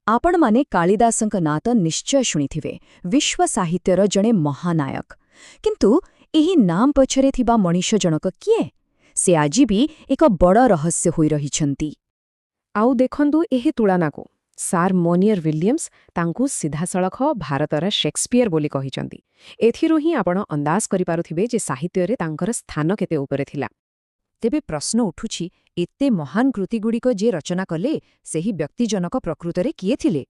ଆପଣମାନେ କାଳିଦାସଙ୍କ ନାଁ ତ ନିଶ୍ଚୟ ଶୁଣିଥିବେ, ବିଶ୍ୱ ସାହିତ୍ୟର ଜଣେ ମହାନାୟକ। କିନ୍ତୁ ଏହି ନାମ ପଛରେ ଥିବା ମଣିଷ ଜଣକ କିଏ? ସେ ଆଜି ବି ଏକ ବଡ଼ ରହସ୍ୟ ହୋଇ ରହିଛନ୍ତି। ଆଉ ଦେଖନ୍ତୁ ଏହି ତୁଳନାକୁ। ସାର୍ ମୋନିୟର ୱିଲିୟମ୍ସ ତାଙ୍କୁ ସିଧାସଳଖ ଭାରତର ଶେକ୍ସପିୟର ବୋଲି କହିଛନ୍ତି। ଏଥିରୁ ହିଁ ଆପଣ ଅନ୍ଦାଜ କରିପାରୁଥିବେ ଯେ ସାହିତ୍ୟରେ ତାଙ୍କର ସ୍ଥାନ କେତେ ଉପରେ ଥିଲା। ତେବେ ପ୍ରଶ୍ନ ଉଠୁଛି, ଏତେ ମହାନ କୃତିଗୁଡ଼ିକ ଯିଏ ରଚନା କଲେ, ସେହି ବ୍ୟକ୍ତିଜନକ ପ୍ରକୃତରେ କିଏ ଥିଲେ?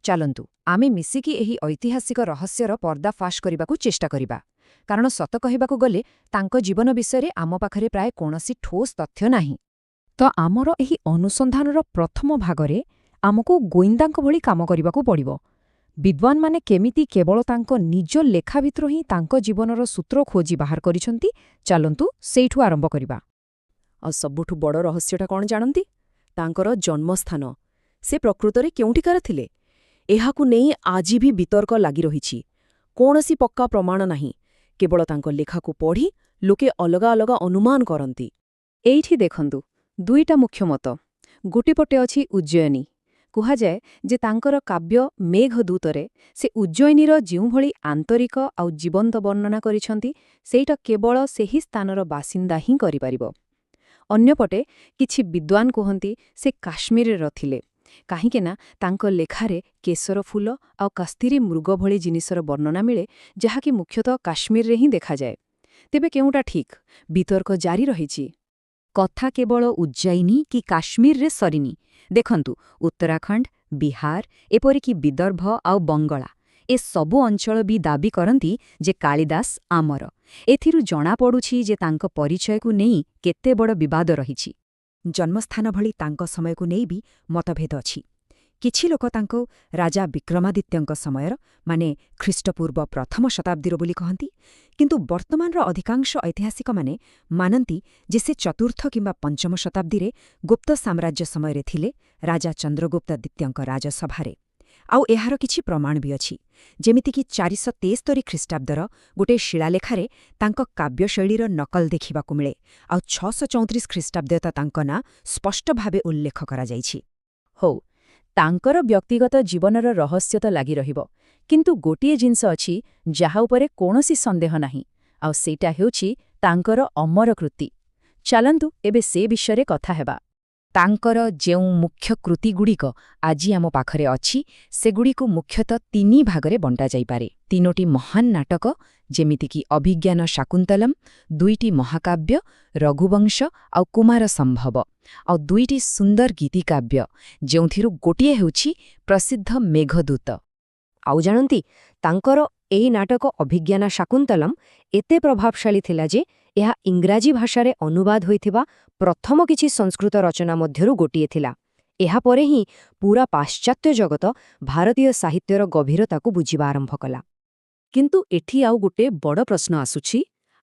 ଚାଲନ୍ତୁ ଆମେ ମିଶିକି ଏହି ଐତିହାସିକ ରହସ୍ୟର ପର୍ଦ୍ଦାଫାଶ କରିବାକୁ ଚେଷ୍ଟା କରିବା। କାରଣ ସତ କହିବାକୁ ଗଲେ ତାଙ୍କ ଜୀବନ ବିଷୟରେ ଆମ ପାଖରେ ପ୍ରାୟ କୌଣସି ଠୋସ୍ ତଥ୍ୟ ନାହିଁ। ତ ଆମର ଏହି ଅନୁସନ୍ଧାନର ପ୍ରଥମ ଭାଗରେ ଆମକୁ ଗୋଇନ୍ଦାଙ୍କ ଭଳି କାମ କରିବାକୁ ପଡ଼ିବ। ବିଦ୍ୱାନମାନେ କେମିତି କେବଳ ତାଙ୍କ ନିଜ ଲେଖା ଭିତରୁ ହିଁ ତାଙ୍କ ଜୀବନର ସୂତ୍ର ଖୋଜି ବାହାର କରିଛନ୍ତି, ଚାଲନ୍ତୁ ସେଇଠୁ ଆରମ୍ଭ କରିବା। ଆଉ ସବୁଠୁ ବଡ଼ ରହସ୍ୟଟା କ'ଣ ଜାଣନ୍ତି? ତାଙ୍କର ଜନ୍ମସ୍ଥାନ। ସେ ପ୍ରକୃତରେ କେଉଁଠିକାର ଥିଲେ? ଏହାକୁ ନେଇ ଆଜି ବି ବିତର୍କ ଲାଗି ରହିଛି। କୌଣସି ପକ୍କା ପ୍ରମାଣ ନାହିଁ। କେବଳ ତାଙ୍କ ଲେଖାକୁ ପଢ଼ି ଲୋକେ ଅଲଗା ଅଲଗା ଅନୁମାନ କରନ୍ତି। ଏଇଠି ଦେଖନ୍ତୁ ଦୁଇଟା ମୁଖ୍ୟ ମତ। ଗୋଟିଏ ପଟେ ଅଛି ଉଜ୍ଜୟିନୀ। କୁହାଯାଏ ଯେ ତାଙ୍କର କାବ୍ୟ ମେଘଦୂତରେ ସେ ଉଜ୍ଜୟିନୀର ଯେଉଁଭଳି ଆନ୍ତରିକ ଆଉ ଜୀବନ୍ତ ବର୍ଣ୍ଣନା କରିଛନ୍ତି, ସେଇଟା କେବଳ ସେହି ସ୍ଥାନର ବାସିନ୍ଦା ହିଁ କରିପାରିବ। ଅନ୍ୟପଟେ କିଛି ବିଦ୍ୱାନ କୁହନ୍ତି ସେ କାଶ୍ମୀରରେ ଥିଲେ, କାହିଁକିନା ତାଙ୍କ ଲେଖାରେ କେଶର ଫୁଲ ଆଉ କସ୍ତୁରୀ ମୃଗ ଭଳି ଜିନିଷର ବର୍ଣ୍ଣନା ମିଳେ, ଯାହାକି ମୁଖ୍ୟତଃ କାଶ୍ମୀରରେ ହିଁ ଦେଖାଯାଏ। ତେବେ କେଉଁଟା ଠିକ୍? ବିତର୍କ ଜାରି ରହିଛି। କଥା କେବଳ ଉଜ୍ଜୟିନୀ କି କାଶ୍ମୀରରେ ସରିନି। ଦେଖନ୍ତୁ, ଉତ୍ତରାଖଣ୍ଡ, ବିହାର, ଏପରିକି ବିଦର୍ଭ ଆଉ ବଙ୍ଗଳା, ଏ ସବୁ ଅଞ୍ଚଳ ବି ଦାବି କରନ୍ତି ଯେ କାଳିଦାସ ଆମର। ଏଥିରୁ ଜଣାପଡ଼ୁଛି ଯେ ତାଙ୍କ ପରିଚୟକୁ ନେଇ କେତେ ବଡ଼ ବିବାଦ ରହିଛି। ଜନ୍ମସ୍ଥାନ ଭଳି ତାଙ୍କ ସମୟକୁ ନେଇ ବି ମତଭେଦ ଅଛି। କିଛି ଲୋକ ତାଙ୍କୁ ରାଜା ବିକ୍ରମାଦିତ୍ୟଙ୍କ ସମୟର, ମାନେ ଖ୍ରୀଷ୍ଟପୂର୍ବ ପ୍ରଥମ ଶତାବ୍ଦୀର ବୋଲି କହନ୍ତି। କିନ୍ତୁ ବର୍ତ୍ତମାନର ଅଧିକାଂଶ ଐତିହାସିକମାନେ ମାନନ୍ତି ଯେ ସେ ଚତୁର୍ଥ କିମ୍ବା ପଞ୍ଚମ ଶତାବ୍ଦୀରେ ଗୁପ୍ତ ସାମ୍ରାଜ୍ୟ ସମୟରେ ଥିଲେ, ରାଜା ଚନ୍ଦ୍ରଗୁପ୍ତ ଦ୍ୱିତୀୟଙ୍କ ରାଜସଭାରେ। ଆଉ ଏହାର କିଛି ପ୍ରମାଣ ବି ଅଛି। ଯେମିତିକି 473 ଖ୍ରୀଷ୍ଟାବ୍ଦର ଗୋଟିଏ ଶିଳାଲେଖାରେ ତାଙ୍କ କାବ୍ୟଶୈଳୀର ନକଲ ଦେଖିବାକୁ ମିଳେ। ଆଉ 634 ଖ୍ରୀଷ୍ଟାବ୍ଦରେ ତ ତାଙ୍କ ନାଁ ସ୍ପଷ୍ଟ ଭାବେ ଉଲ୍ଲେଖ କରାଯାଇଛି। ହଉ, ତାଙ୍କର ବ୍ୟକ୍ତିଗତ ଜୀବନର ରହସ୍ୟ ତ ଲାଗି ରହିବ। କିନ୍ତୁ ଗୋଟିଏ ଜିନିଷ ଅଛି ଯାହା ଉପରେ କୌଣସି ସନ୍ଦେହ ନାହିଁ, ଆଉ ସେଇଟା ହେଉଛି ତାଙ୍କର ଅମର କୃତି। ଚାଲନ୍ତୁ ଏବେ ସେ ବିଷୟରେ କଥା ହେବା। ତାଙ୍କର ଯେଉଁ ମୁଖ୍ୟ କୃତିଗୁଡ଼ିକ ଆଜି ଆମ ପାଖରେ ଅଛି, ସେଗୁଡ଼ିକୁ ମୁଖ୍ୟତଃ 3 ଭାଗରେ ବଣ୍ଟାଯାଇପାରେ। 3ଟି ମହାନ ନାଟକ, ଯେମିତିକି ଅଭିଜ୍ଞାନ ଶାକୁନ୍ତଲମ୍, 2ଟି ମହାକାବ୍ୟ, ରଘୁବଂଶ ଆଉ କୁମାର ସମ୍ଭବ, ଆଉ 2ଟି ସୁନ୍ଦର ଗୀତିକାବ୍ୟ, ଯେଉଁଥିରୁ ଗୋଟିଏ ହେଉଛି ପ୍ରସିଦ୍ଧ ମେଘଦୂତ। ଆଉ ଜାଣନ୍ତି, ତାଙ୍କର ଏହି ନାଟକ ଅଭିଜ୍ଞାନ ଶାକୁନ୍ତଲମ୍ ଏତେ ପ୍ରଭାବଶାଳୀ ଥିଲା ଯେ ଏହା ଇଂରାଜୀ ଭାଷାରେ ଅନୁବାଦ ହୋଇଥିବା ପ୍ରଥମ କିଛି ସଂସ୍କୃତ ରଚନା ମଧ୍ୟରୁ ଗୋଟିଏ ଥିଲା। ଏହାପରେ ହିଁ ପୂରା ପାଶ୍ଚାତ୍ୟ ଜଗତ ଭାରତୀୟ ସାହିତ୍ୟର ଗଭୀରତାକୁ ବୁଝିବା ଆରମ୍ଭ କଲା। କିନ୍ତୁ ଏଠି ଆଉ ଗୋଟେ ବଡ଼ ପ୍ରଶ୍ନ ଆସୁଛି।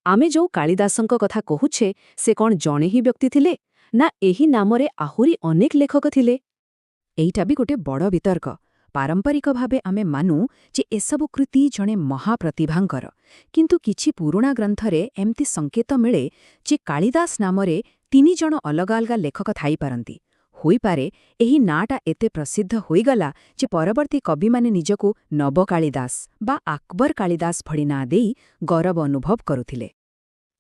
ଆମେ ଯେଉଁ କାଳିଦାସଙ୍କ କଥା କହୁଛେ, ସେ କ'ଣ ଜଣେ ହିଁ ବ୍ୟକ୍ତି ଥିଲେ, ନା ଏହି ନାମରେ ଆହୁରି ଅନେକ ଲେଖକ ଥିଲେ? ଏଇଟା ବି ଗୋଟେ ବଡ଼ ବିତର୍କ। ପାରମ୍ପରିକ ଭାବେ ଆମେ ମାନୁ ଯେ ଏସବୁ କୃତି ଜଣେ ମହାପ୍ରତିଭାଙ୍କର। କିନ୍ତୁ କିଛି ପୁରୁଣା ଗ୍ରନ୍ଥରେ ଏମିତି ସଙ୍କେତ ମିଳେ ଯେ କାଳିଦାସ ନାମରେ 3 ଜଣ ଅଲଗା ଅଲଗା ଲେଖକ ଥାଇପାରନ୍ତି। ହୋଇପାରେ ଏହି ନାଁଟା ଏତେ ପ୍ରସିଦ୍ଧ ହୋଇଗଲା ଯେ ପରବର୍ତ୍ତୀ କବିମାନେ ନିଜକୁ ନବକାଳିଦାସ ବା ଆକବର କାଳିଦାସ ଭଳି ନାଁ ଦେଇ ଗୌରବ ଅନୁଭବ କରୁଥିଲେ।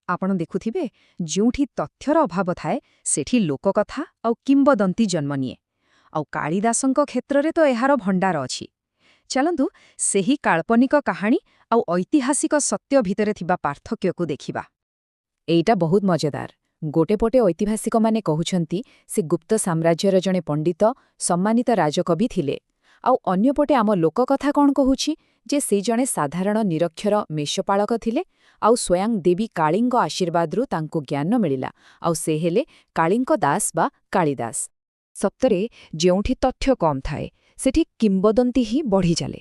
ଆପଣ ଦେଖୁଥିବେ, ଯେଉଁଠି ତଥ୍ୟର ଅଭାବ ଥାଏ ସେଠି ଲୋକକଥା ଆଉ କିମ୍ବଦନ୍ତୀ ଜନ୍ମ ନିଏ। ଆଉ କାଳିଦାସଙ୍କ କ୍ଷେତ୍ରରେ ତ ଏହାର ଭଣ୍ଡାର ଅଛି। ଚାଲନ୍ତୁ ସେହି କାଳ୍ପନିକ କାହାଣୀ ଆଉ ଐତିହାସିକ ସତ୍ୟ ଭିତରେ ଥିବା ପାର୍ଥକ୍ୟକୁ ଦେଖିବା। ଏଇଟା ବହୁତ ମଜାଦାର। ଗୋଟେ ପଟେ ଐତିହାସିକମାନେ କହୁଛନ୍ତି ସେ ଗୁପ୍ତ ସାମ୍ରାଜ୍ୟର ଜଣେ ପଣ୍ଡିତ, ସମ୍ମାନିତ ରାଜକବି ଥିଲେ। ଆଉ ଅନ୍ୟପଟେ ଆମ ଲୋକକଥା କ'ଣ କହୁଛି ଯେ ସେ ଜଣେ ସାଧାରଣ ନିରକ୍ଷର ମେଷପାଳକ ଥିଲେ, ଆଉ ସ୍ୱୟଂ ଦେବୀ କାଳୀଙ୍କ ଆଶୀର୍ବାଦରୁ ତାଙ୍କୁ ଜ୍ଞାନ ମିଳିଲା, ଆଉ ସେ ହେଲେ କାଳୀଙ୍କ ଦାସ ବା କାଳିଦାସ। ସତରେ ଯେଉଁଠି ତଥ୍ୟ କମ୍ ଥାଏ, ସେଠି କିମ୍ବଦନ୍ତୀ ହିଁ ବଢ଼ିଚାଲେ।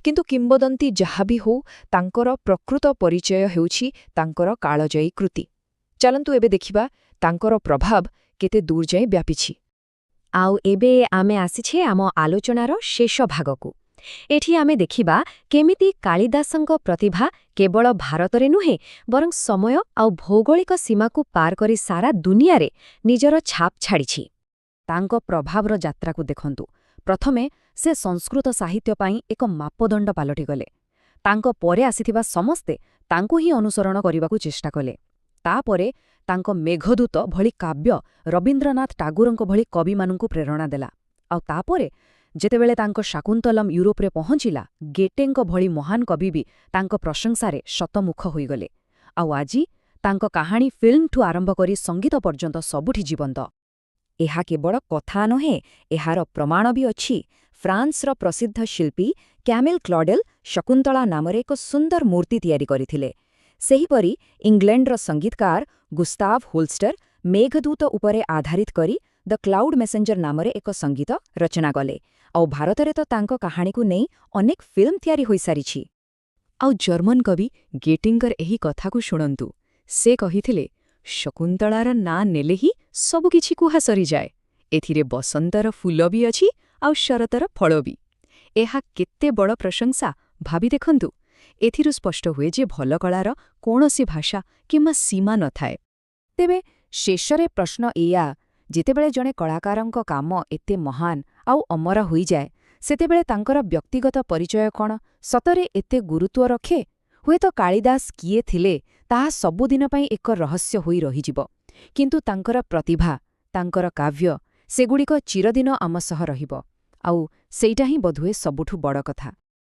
କିନ୍ତୁ କିମ୍ବଦନ୍ତୀ ଯାହା ବି ହଉ, ତାଙ୍କର ପ୍ରକୃତ ପରିଚୟ ହେଉଛି ତାଙ୍କର କାଳଜୟୀ କୃତି। ଚାଲନ୍ତୁ ଏବେ ଦେଖିବା ତାଙ୍କର ପ୍ରଭାବ କେତେ ଦୂର ଯାଏ ବ୍ୟାପିଛି। ଆଉ ଏବେ ଆମେ ଆସିଛେ ଆମ ଆଲୋଚନାର ଶେଷ ଭାଗକୁ। ଏଠି ଆମେ ଦେଖିବା କେମିତି କାଳିଦାସଙ୍କ ପ୍ରତିଭା କେବଳ ଭାରତରେ ନୁହେଁ, ବରଂ ସମୟ ଆଉ ଭୌଗୋଳିକ ସୀମାକୁ ପାର କରି ସାରା ଦୁନିଆରେ ନିଜର ଛାପ ଛାଡ଼ିଛି। ତାଙ୍କ ପ୍ରଭାବର ଯାତ୍ରାକୁ ଦେଖନ୍ତୁ। ପ୍ରଥମେ ସେ ସଂସ୍କୃତ ସାହିତ୍ୟ ପାଇଁ ଏକ ମାପଦଣ୍ଡ ପାଲଟିଗଲେ। ତାଙ୍କ ପରେ ଆସିଥିବା ସମସ୍ତେ ତାଙ୍କୁ ହିଁ ଅନୁସରଣ କରିବାକୁ ଚେଷ୍ଟା କଲେ। ତାପରେ ତାଙ୍କ ମେଘଦୂତ ଭଳି କାବ୍ୟ ରବୀନ୍ଦ୍ରନାଥ ଟାଗୋରଙ୍କ ଭଳି କବିମାନଙ୍କୁ ପ୍ରେରଣା ଦେଲା। ଆଉ ତାପରେ ଯେତେବେଳେ ତାଙ୍କ ଶାକୁନ୍ତଲମ୍ ୟୁରୋପରେ ପହଞ୍ଚିଲା, ଗେଟେଙ୍କ ଭଳି ମହାନ କବି ବି ତାଙ୍କ ପ୍ରଶଂସାରେ ଶତମୁଖ ହୋଇଗଲେ। ଆଉ ଆଜି ତାଙ୍କ କାହାଣୀ ଫିଲ୍ମଠୁ ଆରମ୍ଭ କରି ସଙ୍ଗୀତ ପର୍ଯ୍ୟନ୍ତ ସବୁଠି ଜୀବନ୍ତ। ଏହା କେବଳ କଥା ନୁହେଁ, ଏହାର ପ୍ରମାଣ ବି ଅଛି। ଫ୍ରାନ୍ସର ପ୍ରସିଦ୍ଧ ଶିଳ୍ପୀ କ୍ୟାମିଲ୍ କ୍ଲଡେଲ୍ ଶକୁନ୍ତଳା ନାମରେ ଏକ ସୁନ୍ଦର ମୂର୍ତ୍ତି ତିଆରି କରିଥିଲେ। ସେହିପରି ଇଂଲଣ୍ଡର ସଙ୍ଗୀତକାର ଗୁସ୍ତାଭ ହୋଲଷ୍ଟର ମେଘଦୂତ ଉପରେ ଆଧାରିତ କରି ଦ କ୍ଲାଉଡ୍ ମେସେଞ୍ଜର ନାମରେ ଏକ ସଙ୍ଗୀତ ରଚନା କଲେ। ଆଉ ଭାରତରେ ତ ତାଙ୍କ କାହାଣୀକୁ ନେଇ ଅନେକ ଫିଲ୍ମ ତିଆରି ହୋଇସାରିଛି। ଆଉ ଜର୍ମନ କବି ଗେଟିଙ୍କର ଏହି କଥାକୁ ଶୁଣନ୍ତୁ। ସେ କହିଥିଲେ, ଶକୁନ୍ତଳାର ନାଁ ନେଲେ ହିଁ ସବୁକିଛି କୁହା ସରିଯାଏ। ଏଥିରେ ବସନ୍ତର ଫୁଲ ବି ଅଛି ଆଉ ଶରତର ଫଳ ବି। ଏହା କେତେ ବଡ଼ ପ୍ରଶଂସା ଭାବି ଦେଖନ୍ତୁ। ଏଥିରୁ ସ୍ପଷ୍ଟ ହୁଏ ଯେ ଭଲ କଳାର କୌଣସି ଭାଷା କିମ୍ବା ସୀମା ନଥାଏ। ତେବେ ଶେଷରେ ପ୍ରଶ୍ନ ଏଇଆ, ଯେତେବେଳେ ଜଣେ କଳାକାରଙ୍କ କାମ ଏତେ ମହାନ ଆଉ ଅମର ହୋଇଯାଏ, ସେତେବେଳେ ତାଙ୍କର ବ୍ୟକ୍ତିଗତ ପରିଚୟ କ'ଣ ସତରେ ଏତେ ଗୁରୁତ୍ୱ ରଖେ? ହୁଏତ କାଳିଦାସ କିଏ ଥିଲେ ତାହା ସବୁଦିନ ପାଇଁ ଏକ ରହସ୍ୟ ହୋଇ ରହିଯିବ। କିନ୍ତୁ ତାଙ୍କର ପ୍ରତିଭା, ତାଙ୍କର କାବ୍ୟ, ସେଗୁଡ଼ିକ ଚିରଦିନ ଆମ ସହ ରହିବ। ଆଉ ସେଇଟା ହିଁ ବୋଧହୁଏ ସବୁଠୁ ବଡ଼ କଥା।